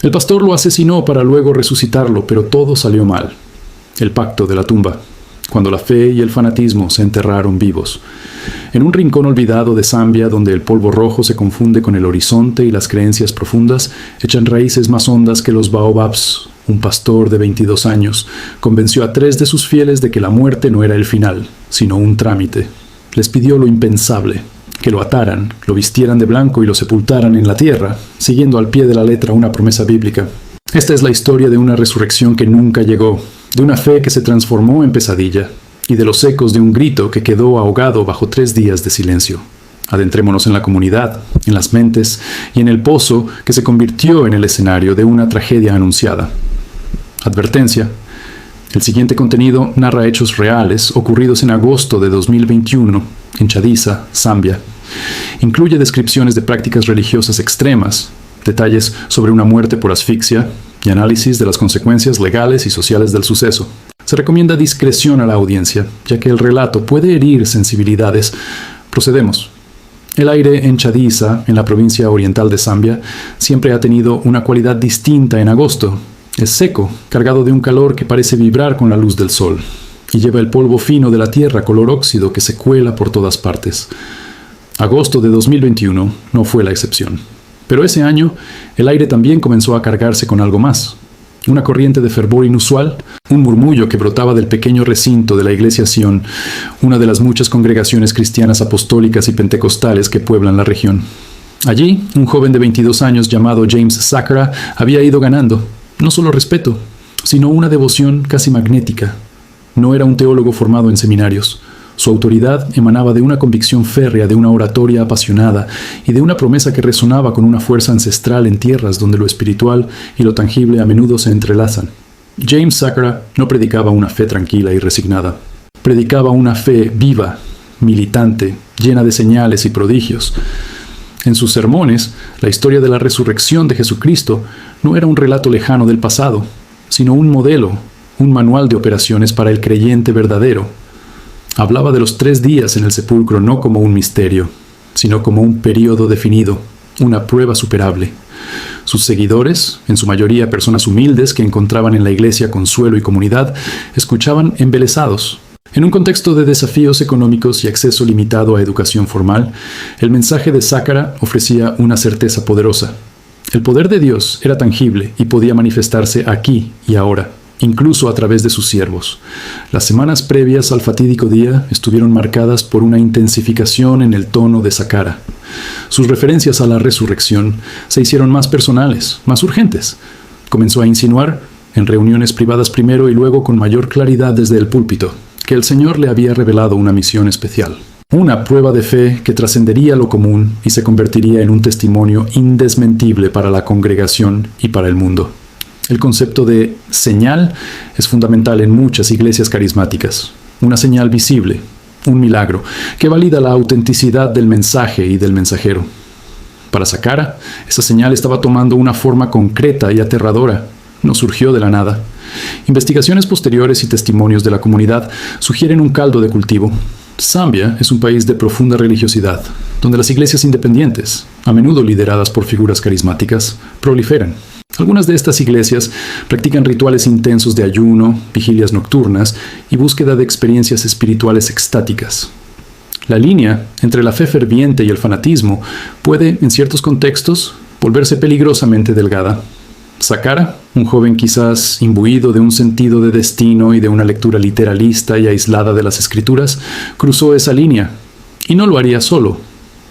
El pastor lo asesinó para luego resucitarlo, pero todo salió mal. El pacto de la tumba, cuando la fe y el fanatismo se enterraron vivos. En un rincón olvidado de Zambia, donde el polvo rojo se confunde con el horizonte y las creencias profundas echan raíces más hondas que los baobabs, un pastor de 22 años convenció a 3 de sus fieles de que la muerte no era el final, sino un trámite. Les pidió lo impensable, que lo ataran, lo vistieran de blanco y lo sepultaran en la tierra, siguiendo al pie de la letra una promesa bíblica. Esta es la historia de una resurrección que nunca llegó, de una fe que se transformó en pesadilla, y de los ecos de un grito que quedó ahogado bajo 3 días de silencio. Adentrémonos en la comunidad, en las mentes y en el pozo que se convirtió en el escenario de una tragedia anunciada. Advertencia: el siguiente contenido narra hechos reales ocurridos en agosto de 2021 en Chadiza, Zambia. Incluye descripciones de prácticas religiosas extremas, detalles sobre una muerte por asfixia y análisis de las consecuencias legales y sociales del suceso. Se recomienda discreción a la audiencia, ya que el relato puede herir sensibilidades. Procedemos. El aire en Chadiza, en la provincia oriental de Zambia, siempre ha tenido una cualidad distinta en agosto. Es seco, cargado de un calor que parece vibrar con la luz del sol, y lleva el polvo fino de la tierra color óxido que se cuela por todas partes. Agosto de 2021 no fue la excepción. Pero ese año, el aire también comenzó a cargarse con algo más. Una corriente de fervor inusual, un murmullo que brotaba del pequeño recinto de la iglesia Sion, una de las muchas congregaciones cristianas apostólicas y pentecostales que pueblan la región. Allí, un joven de 22 años llamado James Sakara había ido ganando, no solo respeto, sino una devoción casi magnética. No era un teólogo formado en seminarios. Su autoridad emanaba de una convicción férrea, de una oratoria apasionada y de una promesa que resonaba con una fuerza ancestral en tierras donde lo espiritual y lo tangible a menudo se entrelazan. James Sakara no predicaba una fe tranquila y resignada. Predicaba una fe viva, militante, llena de señales y prodigios. En sus sermones, la historia de la resurrección de Jesucristo no era un relato lejano del pasado, sino un modelo, un manual de operaciones para el creyente verdadero. Hablaba de los 3 días en el sepulcro no como un misterio, sino como un período definido, una prueba superable. Sus seguidores, en su mayoría personas humildes que encontraban en la iglesia consuelo y comunidad, escuchaban embelesados. En un contexto de desafíos económicos y acceso limitado a educación formal, el mensaje de Sakara ofrecía una certeza poderosa. El poder de Dios era tangible y podía manifestarse aquí y ahora, incluso a través de sus siervos. Las semanas previas al fatídico día estuvieron marcadas por una intensificación en el tono de Sakara. Sus referencias a la resurrección se hicieron más personales, más urgentes. Comenzó a insinuar, en reuniones privadas primero y luego con mayor claridad desde el púlpito, que el Señor le había revelado una misión especial. Una prueba de fe que trascendería lo común y se convertiría en un testimonio indesmentible para la congregación y para el mundo. El concepto de señal es fundamental en muchas iglesias carismáticas. Una señal visible, un milagro, que valida la autenticidad del mensaje y del mensajero. Para Sakara, esa señal estaba tomando una forma concreta y aterradora. No surgió de la nada. Investigaciones posteriores y testimonios de la comunidad sugieren un caldo de cultivo. Zambia es un país de profunda religiosidad, donde las iglesias independientes, a menudo lideradas por figuras carismáticas, proliferan. Algunas de estas iglesias practican rituales intensos de ayuno, vigilias nocturnas y búsqueda de experiencias espirituales extáticas. La línea entre la fe ferviente y el fanatismo puede, en ciertos contextos, volverse peligrosamente delgada. Sakara, un joven quizás imbuido de un sentido de destino y de una lectura literalista y aislada de las Escrituras, cruzó esa línea, y no lo haría solo.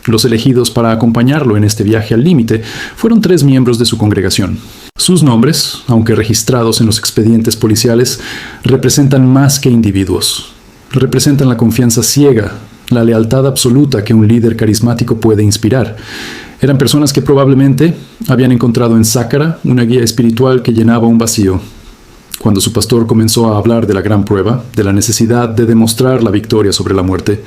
Los elegidos para acompañarlo en este viaje al límite fueron 3 miembros de su congregación. Sus nombres, aunque registrados en los expedientes policiales, representan más que individuos. Representan la confianza ciega, la lealtad absoluta que un líder carismático puede inspirar. Eran personas que probablemente habían encontrado en Sakara una guía espiritual que llenaba un vacío. Cuando su pastor comenzó a hablar de la gran prueba, de la necesidad de demostrar la victoria sobre la muerte,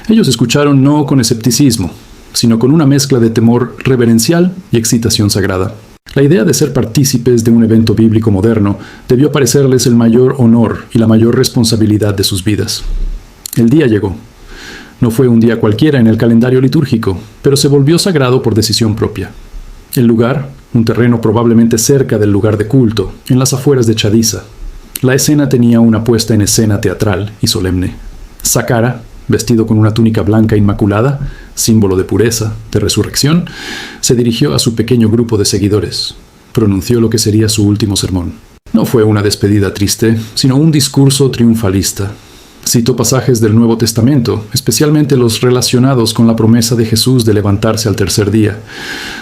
ellos escucharon no con escepticismo, sino con una mezcla de temor reverencial y excitación sagrada. La idea de ser partícipes de un evento bíblico moderno debió parecerles el mayor honor y la mayor responsabilidad de sus vidas. El día llegó. No fue un día cualquiera en el calendario litúrgico, pero se volvió sagrado por decisión propia. El lugar, un terreno probablemente cerca del lugar de culto, en las afueras de Chadiza. La escena tenía una puesta en escena teatral y solemne. Saqqara, vestido con una túnica blanca inmaculada, símbolo de pureza, de resurrección, se dirigió a su pequeño grupo de seguidores. Pronunció lo que sería su último sermón. No fue una despedida triste, sino un discurso triunfalista. Citó pasajes del Nuevo Testamento, especialmente los relacionados con la promesa de Jesús de levantarse al tercer día.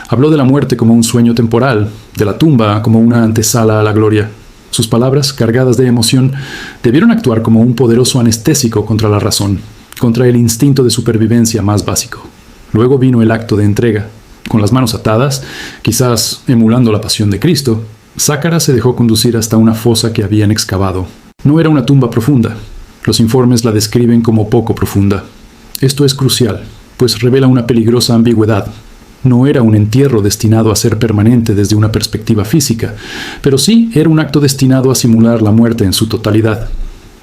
Habló de la muerte como un sueño temporal, de la tumba como una antesala a la gloria. Sus palabras, cargadas de emoción, debieron actuar como un poderoso anestésico contra la razón, contra el instinto de supervivencia más básico. Luego vino el acto de entrega. Con las manos atadas, quizás emulando la pasión de Cristo, Saqqara se dejó conducir hasta una fosa que habían excavado. No era una tumba profunda. Los informes la describen como poco profunda. Esto es crucial, pues revela una peligrosa ambigüedad. No era un entierro destinado a ser permanente desde una perspectiva física, pero sí era un acto destinado a simular la muerte en su totalidad.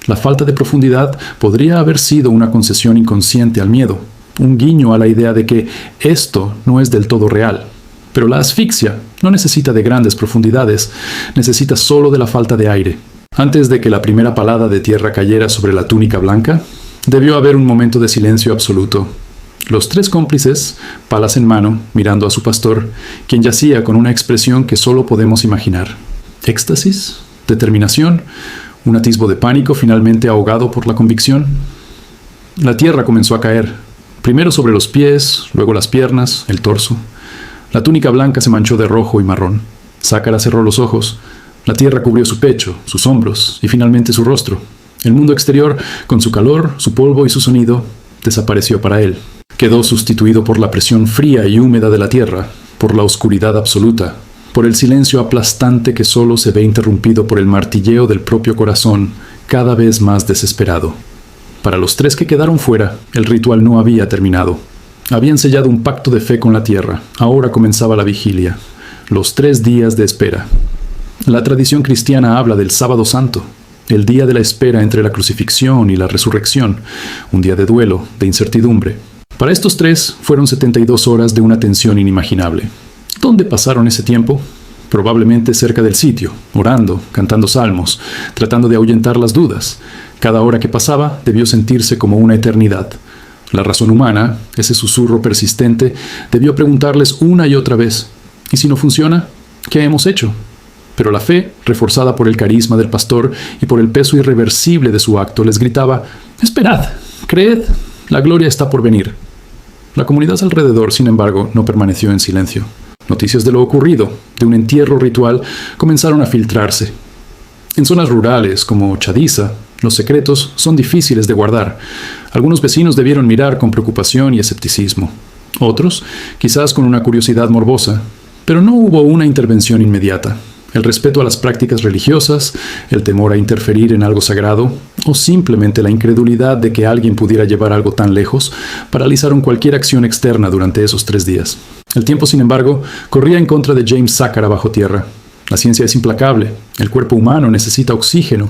La falta de profundidad podría haber sido una concesión inconsciente al miedo, un guiño a la idea de que esto no es del todo real. Pero la asfixia no necesita de grandes profundidades, necesita solo de la falta de aire. Antes de que la primera palada de tierra cayera sobre la túnica blanca, debió haber un momento de silencio absoluto. Los tres cómplices, palas en mano, mirando a su pastor, quien yacía con una expresión que solo podemos imaginar. ¿Éxtasis? ¿Determinación? ¿Un atisbo de pánico finalmente ahogado por la convicción? La tierra comenzó a caer, primero sobre los pies, luego las piernas, el torso. La túnica blanca se manchó de rojo y marrón. Saqqara cerró los ojos. La tierra cubrió su pecho, sus hombros y finalmente su rostro. El mundo exterior, con su calor, su polvo y su sonido, desapareció para él. Quedó sustituido por la presión fría y húmeda de la tierra, por la oscuridad absoluta, por el silencio aplastante que solo se ve interrumpido por el martilleo del propio corazón, cada vez más desesperado. Para los tres que quedaron fuera, el ritual no había terminado. Habían sellado un pacto de fe con la tierra. Ahora comenzaba la vigilia, los 3 días de espera. La tradición cristiana habla del Sábado Santo, el día de la espera entre la crucifixión y la resurrección, un día de duelo, de incertidumbre. Para estos tres fueron 72 horas de una tensión inimaginable. ¿Dónde pasaron ese tiempo? Probablemente cerca del sitio, orando, cantando salmos, tratando de ahuyentar las dudas. Cada hora que pasaba debió sentirse como una eternidad. La razón humana, ese susurro persistente, debió preguntarles una y otra vez, ¿y si no funciona? ¿Qué hemos hecho? Pero la fe, reforzada por el carisma del pastor y por el peso irreversible de su acto, les gritaba, «Esperad, creed, la gloria está por venir». La comunidad alrededor, sin embargo, no permaneció en silencio. Noticias de lo ocurrido, de un entierro ritual, comenzaron a filtrarse. En zonas rurales, como Chadiza, los secretos son difíciles de guardar. Algunos vecinos debieron mirar con preocupación y escepticismo. Otros, quizás con una curiosidad morbosa. Pero no hubo una intervención inmediata. El respeto a las prácticas religiosas, el temor a interferir en algo sagrado, o simplemente la incredulidad de que alguien pudiera llevar algo tan lejos, paralizaron cualquier acción externa durante esos 3 días. El tiempo, sin embargo, corría en contra de James Saqqara bajo tierra. La ciencia es implacable. El cuerpo humano necesita oxígeno.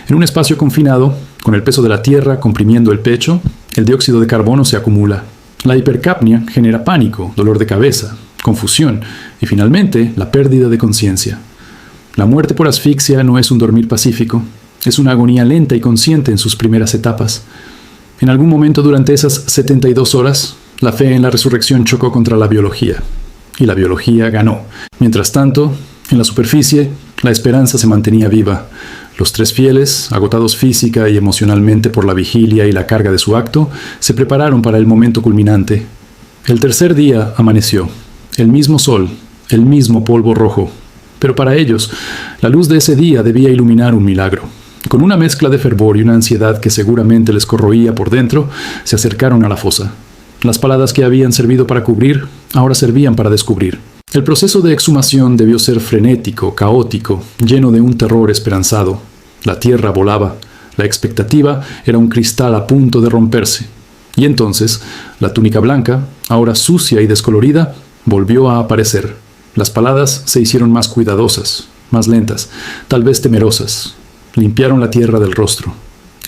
En un espacio confinado, con el peso de la tierra comprimiendo el pecho, el dióxido de carbono se acumula. La hipercapnia genera pánico, dolor de cabeza, confusión y finalmente la pérdida de conciencia. La muerte por asfixia no es un dormir pacífico, es una agonía lenta y consciente en sus primeras etapas. En algún momento durante esas 72 horas, la fe en la resurrección chocó contra la biología, y la biología ganó. Mientras tanto, en la superficie, la esperanza se mantenía viva. Los 3 fieles, agotados física y emocionalmente por la vigilia y la carga de su acto, se prepararon para el momento culminante. El tercer día amaneció. El mismo sol, el mismo polvo rojo. Pero para ellos, la luz de ese día debía iluminar un milagro. Con una mezcla de fervor y una ansiedad que seguramente les corroía por dentro, se acercaron a la fosa. Las paladas que habían servido para cubrir, ahora servían para descubrir. El proceso de exhumación debió ser frenético, caótico, lleno de un terror esperanzado. La tierra volaba. La expectativa era un cristal a punto de romperse. Y entonces, la túnica blanca, ahora sucia y descolorida, volvió a aparecer. Las paladas se hicieron más cuidadosas, más lentas, tal vez temerosas. Limpiaron la tierra del rostro.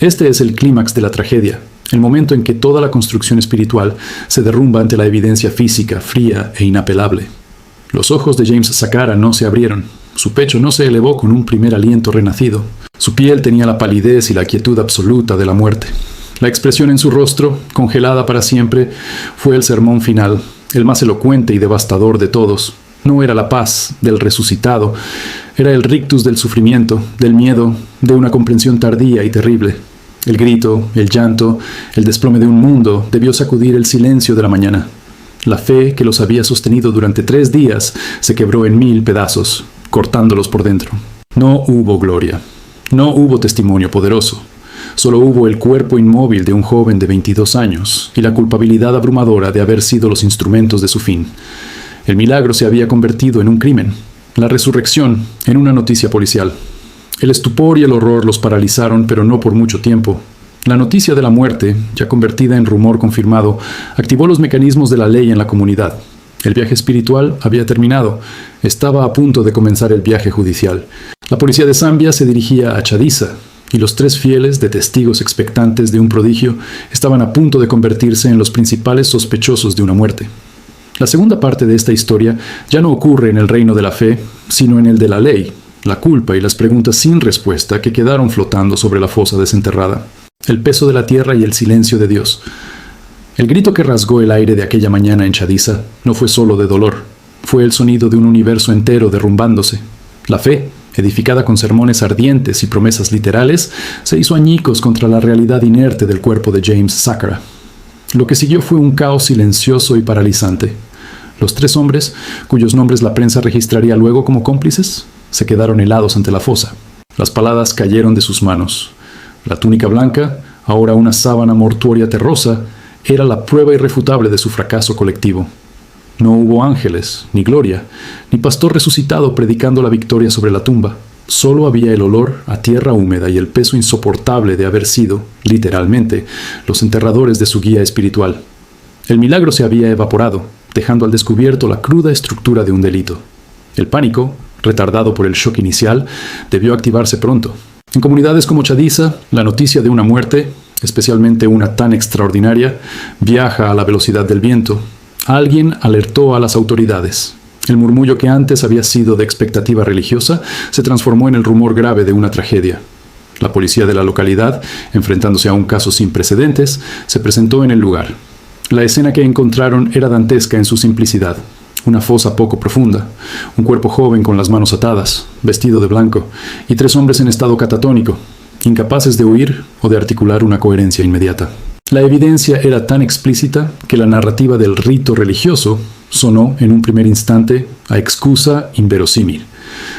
Este es el clímax de la tragedia, el momento en que toda la construcción espiritual se derrumba ante la evidencia física, fría e inapelable. Los ojos de James Sakara no se abrieron. Su pecho no se elevó con un primer aliento renacido. Su piel tenía la palidez y la quietud absoluta de la muerte. La expresión en su rostro, congelada para siempre, fue el sermón final, el más elocuente y devastador de todos. No era la paz del resucitado, era el rictus del sufrimiento, del miedo, de una comprensión tardía y terrible. El grito, el llanto, el desplome de un mundo debió sacudir el silencio de la mañana. La fe que los había sostenido durante 3 días se quebró en 1000 pedazos, cortándolos por dentro. No hubo gloria, no hubo testimonio poderoso. Solo hubo el cuerpo inmóvil de un joven de 22 años y la culpabilidad abrumadora de haber sido los instrumentos de su fin. El milagro se había convertido en un crimen, la resurrección en una noticia policial. El estupor y el horror los paralizaron, pero no por mucho tiempo. La noticia de la muerte, ya convertida en rumor confirmado, activó los mecanismos de la ley en la comunidad. El viaje espiritual había terminado. Estaba a punto de comenzar el viaje judicial. La policía de Zambia se dirigía a Chadiza, y los 3 fieles, de testigos expectantes de un prodigio, estaban a punto de convertirse en los principales sospechosos de una muerte. La segunda parte de esta historia ya no ocurre en el reino de la fe, sino en el de la ley, la culpa y las preguntas sin respuesta que quedaron flotando sobre la fosa desenterrada, el peso de la tierra y el silencio de Dios. El grito que rasgó el aire de aquella mañana en Chadiza no fue solo de dolor, fue el sonido de un universo entero derrumbándose. La fe, edificada con sermones ardientes y promesas literales, se hizo añicos contra la realidad inerte del cuerpo de James Sakara. Lo que siguió fue un caos silencioso y paralizante. Los 3 hombres, cuyos nombres la prensa registraría luego como cómplices, se quedaron helados ante la fosa. Las paladas cayeron de sus manos. La túnica blanca, ahora una sábana mortuoria terrosa, era la prueba irrefutable de su fracaso colectivo. No hubo ángeles, ni gloria, ni pastor resucitado predicando la victoria sobre la tumba. Solo había el olor a tierra húmeda y el peso insoportable de haber sido, literalmente, los enterradores de su guía espiritual. El milagro se había evaporado, dejando al descubierto la cruda estructura de un delito. El pánico, retardado por el shock inicial, debió activarse pronto. En comunidades como Chadiza, la noticia de una muerte, especialmente una tan extraordinaria, viaja a la velocidad del viento. Alguien alertó a las autoridades. El murmullo que antes había sido de expectativa religiosa se transformó en el rumor grave de una tragedia. La policía de la localidad, enfrentándose a un caso sin precedentes, se presentó en el lugar. La escena que encontraron era dantesca en su simplicidad. Una fosa poco profunda, un cuerpo joven con las manos atadas, vestido de blanco, y 3 hombres en estado catatónico, incapaces de huir o de articular una coherencia inmediata. La evidencia era tan explícita que la narrativa del rito religioso sonó en un primer instante a excusa inverosímil.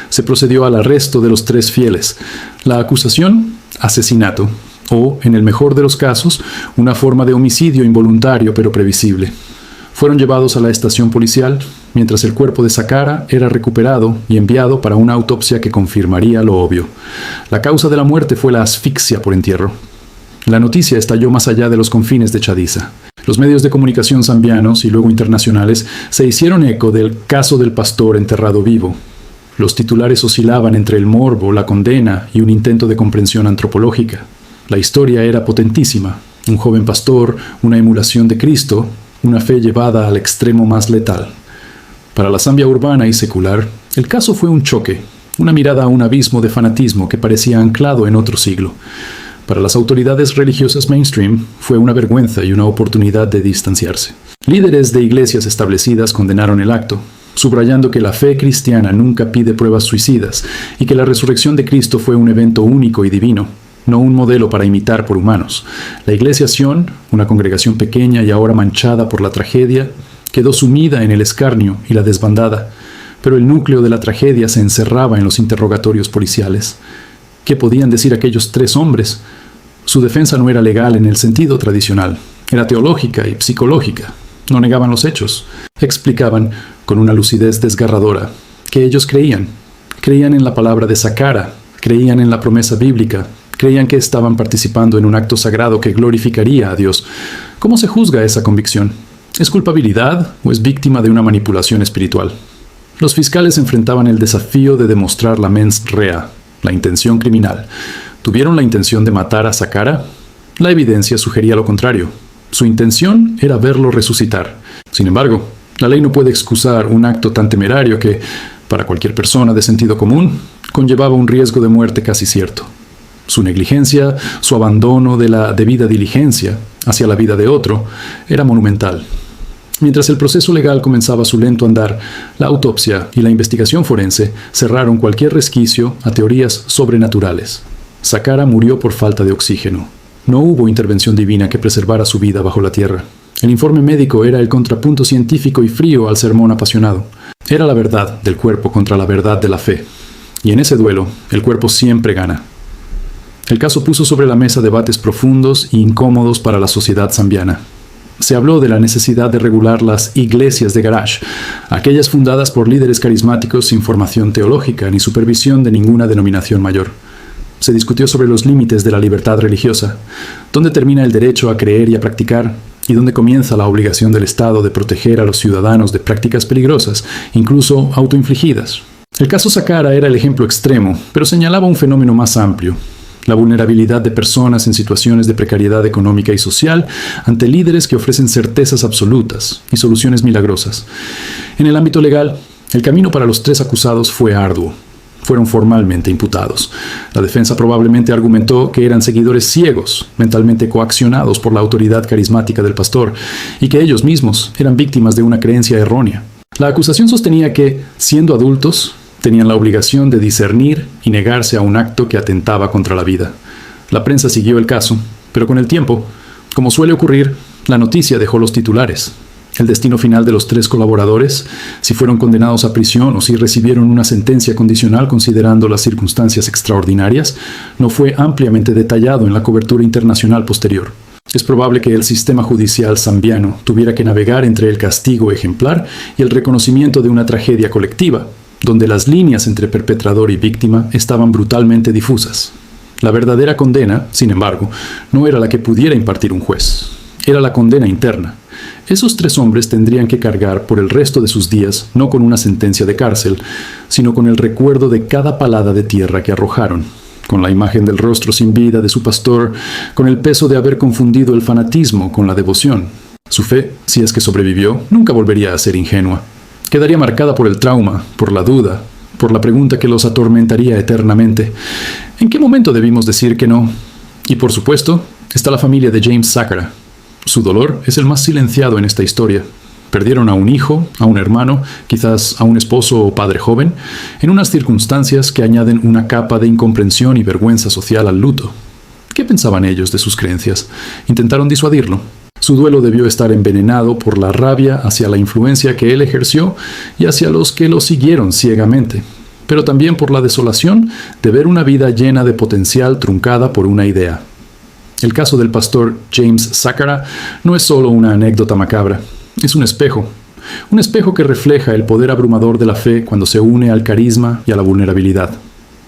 Se procedió al arresto de los 3 fieles. La acusación, asesinato, o, en el mejor de los casos, una forma de homicidio involuntario pero previsible. Fueron llevados a la estación policial, mientras el cuerpo de Sakara era recuperado y enviado para una autopsia que confirmaría lo obvio. La causa de la muerte fue la asfixia por entierro. La noticia estalló más allá de los confines de Chadiza. Los medios de comunicación zambianos y luego internacionales se hicieron eco del caso del pastor enterrado vivo. Los titulares oscilaban entre el morbo, la condena y un intento de comprensión antropológica. La historia era potentísima. Un joven pastor, una emulación de Cristo, una fe llevada al extremo más letal. Para la Zambia urbana y secular, el caso fue un choque, una mirada a un abismo de fanatismo que parecía anclado en otro siglo. Para las autoridades religiosas mainstream, fue una vergüenza y una oportunidad de distanciarse. Líderes de iglesias establecidas condenaron el acto, subrayando que la fe cristiana nunca pide pruebas suicidas y que la resurrección de Cristo fue un evento único y divino, no un modelo para imitar por humanos. La iglesia Sion, una congregación pequeña y ahora manchada por la tragedia, quedó sumida en el escarnio y la desbandada, pero el núcleo de la tragedia se encerraba en los interrogatorios policiales. ¿Qué podían decir aquellos 3 hombres? Su defensa no era legal en el sentido tradicional, era teológica y psicológica. No negaban los hechos. Explicaban, con una lucidez desgarradora, que ellos creían en la palabra de Sakara, creían en la promesa bíblica, creían que estaban participando en un acto sagrado que glorificaría a Dios. ¿Cómo se juzga esa convicción? ¿Es culpabilidad o es víctima de una manipulación espiritual? Los fiscales enfrentaban el desafío de demostrar la mens rea, la intención criminal. ¿Tuvieron la intención de matar a Sakara? La evidencia sugería lo contrario. Su intención era verlo resucitar. Sin embargo, La ley no puede excusar un acto tan temerario que, para cualquier persona de sentido común, conllevaba un riesgo de muerte casi cierto. Su negligencia, su abandono de la debida diligencia hacia la vida de otro, era monumental. Mientras el proceso legal comenzaba su lento andar, la autopsia y la investigación forense cerraron cualquier resquicio a teorías sobrenaturales. Sakara murió por falta de oxígeno. No hubo intervención divina que preservara su vida bajo la tierra. El informe médico era el contrapunto científico y frío al sermón apasionado. Era la verdad del cuerpo contra la verdad de la fe. Y en ese duelo, el cuerpo siempre gana. El caso puso sobre la mesa debates profundos e incómodos para la sociedad zambiana. Se habló de la necesidad de regular las iglesias de garage, aquellas fundadas por líderes carismáticos sin formación teológica ni supervisión de ninguna denominación mayor. Se discutió sobre los límites de la libertad religiosa, dónde termina el derecho a creer y a practicar, y dónde comienza la obligación del Estado de proteger a los ciudadanos de prácticas peligrosas, incluso autoinfligidas. El caso Sakara era el ejemplo extremo, pero señalaba un fenómeno más amplio: la vulnerabilidad de personas en situaciones de precariedad económica y social ante líderes que ofrecen certezas absolutas y soluciones milagrosas. En el ámbito legal, el camino para los 3 acusados fue arduo. Fueron formalmente imputados. La defensa probablemente argumentó que eran seguidores ciegos, mentalmente coaccionados por la autoridad carismática del pastor, y que ellos mismos eran víctimas de una creencia errónea. La acusación sostenía que, siendo adultos, tenían la obligación de discernir y negarse a un acto que atentaba contra la vida. La prensa siguió el caso, pero con el tiempo, como suele ocurrir, la noticia dejó los titulares. El destino final de los 3 colaboradores, si fueron condenados a prisión o si recibieron una sentencia condicional considerando las circunstancias extraordinarias, no fue ampliamente detallado en la cobertura internacional posterior. Es probable que el sistema judicial zambiano tuviera que navegar entre el castigo ejemplar y el reconocimiento de una tragedia colectiva, donde las líneas entre perpetrador y víctima estaban brutalmente difusas. La verdadera condena, sin embargo, no era la que pudiera impartir un juez. Era la condena interna. Esos 3 hombres tendrían que cargar por el resto de sus días no con una sentencia de cárcel, sino con el recuerdo de cada palada de tierra que arrojaron, con la imagen del rostro sin vida de su pastor, con el peso de haber confundido el fanatismo con la devoción. Su fe, si es que sobrevivió, nunca volvería a ser ingenua. Quedaría marcada por el trauma, por la duda, por la pregunta que los atormentaría eternamente. ¿En qué momento debimos decir que no? Y por supuesto, está la familia de James Sakara. Su dolor es el más silenciado en esta historia. Perdieron a un hijo, a un hermano, quizás a un esposo o padre joven, en unas circunstancias que añaden una capa de incomprensión y vergüenza social al luto. ¿Qué pensaban ellos de sus creencias? ¿Intentaron disuadirlo? Su duelo debió estar envenenado por la rabia hacia la influencia que él ejerció y hacia los que lo siguieron ciegamente, pero también por la desolación de ver una vida llena de potencial truncada por una idea. El caso del pastor James Sakara no es solo una anécdota macabra, es un espejo que refleja el poder abrumador de la fe cuando se une al carisma y a la vulnerabilidad.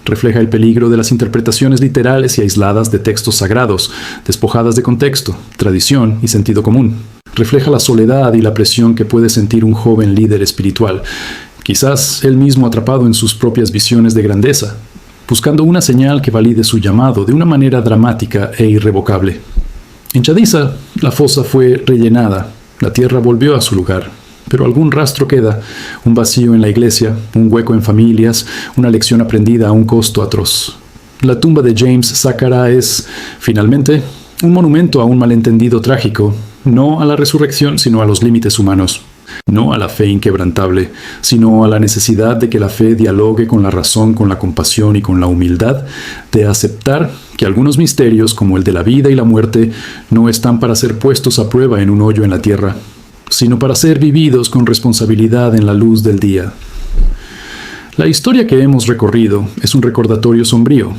Refleja el peligro de las interpretaciones literales y aisladas de textos sagrados, despojadas de contexto, tradición y sentido común. Refleja la soledad y la presión que puede sentir un joven líder espiritual, quizás él mismo atrapado en sus propias visiones de grandeza, buscando una señal que valide su llamado de una manera dramática e irrevocable. En Chadiza, la fosa fue rellenada, la tierra volvió a su lugar. Pero algún rastro queda, un vacío en la iglesia, un hueco en familias, una lección aprendida a un costo atroz. La tumba de James Sakara es, finalmente, un monumento a un malentendido trágico, no a la resurrección, sino a los límites humanos. No a la fe inquebrantable, sino a la necesidad de que la fe dialogue con la razón, con la compasión y con la humildad, de aceptar que algunos misterios, como el de la vida y la muerte, no están para ser puestos a prueba en un hoyo en la tierra, sino para ser vividos con responsabilidad en la luz del día. La historia que hemos recorrido es un recordatorio sombrío.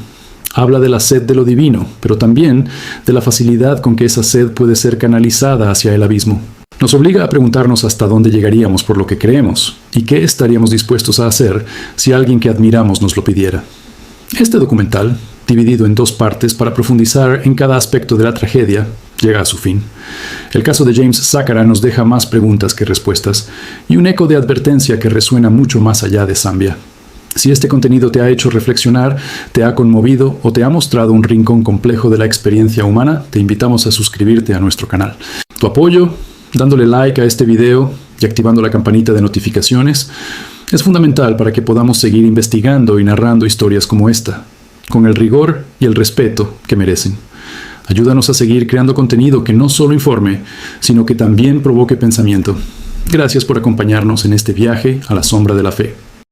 Habla de la sed de lo divino, pero también de la facilidad con que esa sed puede ser canalizada hacia el abismo. Nos obliga a preguntarnos hasta dónde llegaríamos por lo que creemos y qué estaríamos dispuestos a hacer si alguien que admiramos nos lo pidiera. Este documental, dividido en 2 partes para profundizar en cada aspecto de la tragedia, llega a su fin. El caso de James Sakara nos deja más preguntas que respuestas y un eco de advertencia que resuena mucho más allá de Zambia. Si este contenido te ha hecho reflexionar, te ha conmovido o te ha mostrado un rincón complejo de la experiencia humana, te invitamos a suscribirte a nuestro canal. Tu apoyo, dándole like a este video y activando la campanita de notificaciones es fundamental para que podamos seguir investigando y narrando historias como esta, con el rigor y el respeto que merecen. Ayúdanos a seguir creando contenido que no solo informe, sino que también provoque pensamiento. Gracias por acompañarnos en este viaje a la sombra de la fe.